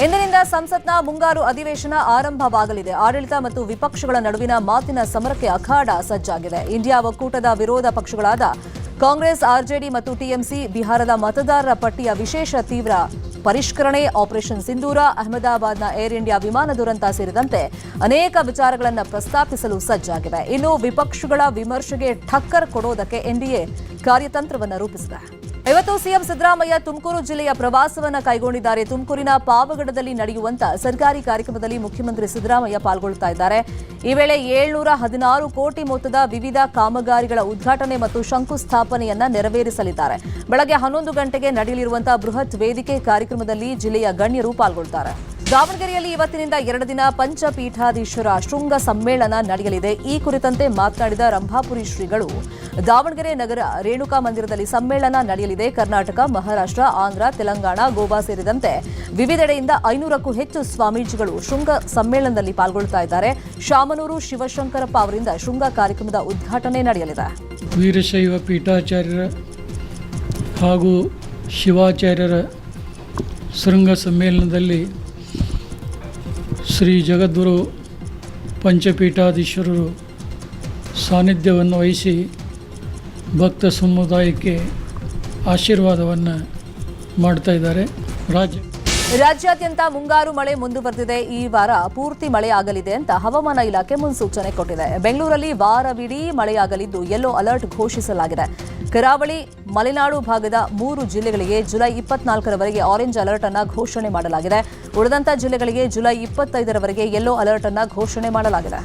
ಇಂದಿನಿಂದ ಸಂಸತ್ನ ಮುಂಗಾರು ಅಧಿವೇಶನ ಆರಂಭವಾಗಲಿದೆ. ಆಡಳಿತ ಮತ್ತು ವಿಪಕ್ಷಗಳ ನಡುವಿನ ಮಾತಿನ ಸಮರಕ್ಕೆ ಅಖಾಡ ಸಜ್ಜಾಗಿದೆ. ಇಂಡಿಯಾ ಒಕ್ಕೂಟದ ವಿರೋಧ ಪಕ್ಷಗಳಾದ ಕಾಂಗ್ರೆಸ್, ಆರ್ಜೆಡಿ ಮತ್ತು ಟಿಎಂಸಿ ಬಿಹಾರದ ಮತದಾರರ ಪಟ್ಟಿಯ ವಿಶೇಷ ತೀವ್ರ ಪರಿಷ್ಕರಣೆ, ಆಪರೇಷನ್ ಸಿಂಧೂರ, ಅಹಮದಾಬಾದ್ನ ಏರ್ ಇಂಡಿಯಾ ವಿಮಾನ ದುರಂತ ಸೇರಿದಂತೆ ಅನೇಕ ವಿಚಾರಗಳನ್ನು ಪ್ರಸ್ತಾಪಿಸಲು ಸಜ್ಜಾಗಿವೆ. ಇನ್ನು ವಿಪಕ್ಷಗಳ ವಿಮರ್ಶೆಗೆ ಠಕ್ಕರ್ ಕೊಡೋದಕ್ಕೆ ಎನ್ಡಿಎ ಕಾರ್ಯತಂತ್ರವನ್ನು ರೂಪಿಸಿದೆ. ಇವತ್ತು ಸಿಎಂ ಸಿದ್ದರಾಮಯ್ಯ ತುಮಕೂರು ಜಿಲ್ಲೆಯ ಪ್ರವಾಸವನ್ನು ಕೈಗೊಂಡಿದ್ದಾರೆ. ತುಮಕೂರಿನ ಪಾವಗಡದಲ್ಲಿ ನಡೆಯುವಂತ ಸರ್ಕಾರಿ ಕಾರ್ಯಕ್ರಮದಲ್ಲಿ ಮುಖ್ಯಮಂತ್ರಿ ಸಿದ್ದರಾಮಯ್ಯ ಪಾಲ್ಗೊಳ್ಳುತ್ತಾ ಇದ್ದಾರೆ. ಈ ವೇಳೆ 716 ಕೋಟಿ ಮೊತ್ತದ ವಿವಿಧ ಕಾಮಗಾರಿಗಳ ಉದ್ಘಾಟನೆ ಮತ್ತು ಶಂಕುಸ್ಥಾಪನೆಯನ್ನ ನೆರವೇರಿಸಲಿದ್ದಾರೆ. ಬೆಳಗ್ಗೆ 11 ಗಂಟೆಗೆ ನಡೆಯಲಿರುವಂತಹ ಬೃಹತ್ ವೇದಿಕೆ ಕಾರ್ಯಕ್ರಮದಲ್ಲಿ ಜಿಲ್ಲೆಯ ಗಣ್ಯರು ಪಾಲ್ಗೊಳ್ಳುತ್ತಾರೆ. ದಾವಣಗೆರೆಯಲ್ಲಿ ಇವತ್ತಿನಿಂದ 2 ದಿನ ಪಂಚಪೀಠಾಧೀಶರ ಶೃಂಗ ಸಮ್ಮೇಳನ ನಡೆಯಲಿದೆ. ಈ ಕುರಿತಂತೆ ಮಾತನಾಡಿದ ರಂಭಾಪುರಿ ಶ್ರೀಗಳು, ದಾವಣಗೆರೆ ನಗರ ರೇಣುಕಾ ಮಂದಿರದಲ್ಲಿ ಸಮ್ಮೇಳನ ನಡೆಯಲಿದೆ. ಕರ್ನಾಟಕ, ಮಹಾರಾಷ್ಟ್ರ, ಆಂಧ್ರ, ತೆಲಂಗಾಣ, ಗೋವಾ ಸೇರಿದಂತೆ ವಿವಿಧೆಡೆಯಿಂದ 500ಕ್ಕೂ ಹೆಚ್ಚು ಸ್ವಾಮೀಜಿಗಳು ಶೃಂಗ ಸಮ್ಮೇಳನದಲ್ಲಿ ಪಾಲ್ಗೊಳ್ಳುತ್ತಾ ಇದ್ದಾರೆ. ಶಾಮನೂರು ಶಿವಶಂಕರಪ್ಪ ಅವರಿಂದ ಶೃಂಗ ಕಾರ್ಯಕ್ರಮದ ಉದ್ಘಾಟನೆ ನಡೆಯಲಿದೆ. ವೀರಶೈವ ಪೀಠಾಚಾರ್ಯರ ಹಾಗೂ ಶಿವಾಚಾರ್ಯರ ಶೃಂಗ ಸಮ್ಮೇಳನದಲ್ಲಿ ಶ್ರೀ ಜಗದ್ಗುರು ಪಂಚಪೀಠಾಧೀಶರು ಸಾನ್ನಿಧ್ಯವನ್ನು ವಹಿಸಿ ಭಕ್ತ ಸಮುದಾಯಕ್ಕೆ ಆಶೀರ್ವಾದವನ್ನು ಮಾಡ್ತಾ ಇದ್ದಾರೆ. ರಾಜ್ಯಾದ್ಯಂತ ಮುಂಗಾರು ಮಳೆ ಮುಂದುವರೆದಿದೆ. ಈ ವಾರ ಪೂರ್ತಿ ಮಳೆಯಾಗಲಿದೆ ಅಂತ ಹವಾಮಾನ ಇಲಾಖೆ ಮುನ್ಸೂಚನೆ ಕೊಟ್ಟಿದೆ. ಬೆಂಗಳೂರಲ್ಲಿ ವಾರವಿಡೀ ಮಳೆಯಾಗಲಿದ್ದು ಯೆಲ್ಲೋ ಅಲರ್ಟ್ ಘೋಷಿಸಲಾಗಿದೆ. ಕರಾವಳಿ, ಮಲೆನಾಡು ಭಾಗದ 3 ಜಿಲ್ಲೆಗಳಿಗೆ ಜುಲೈ 24ರವರೆಗೆ ಆರೆಂಜ್ ಅಲರ್ಟ್ ಅನ್ನು ಘೋಷಣೆ ಮಾಡಲಾಗಿದೆ. ಉಳಿದಂತ ಜಿಲ್ಲೆಗಳಿಗೆ ಜುಲೈ 25ರವರೆಗೆ ಯೆಲ್ಲೋ ಅಲರ್ಟ್ ಅನ್ನು ಘೋಷಣೆ ಮಾಡಲಾಗಿದೆ.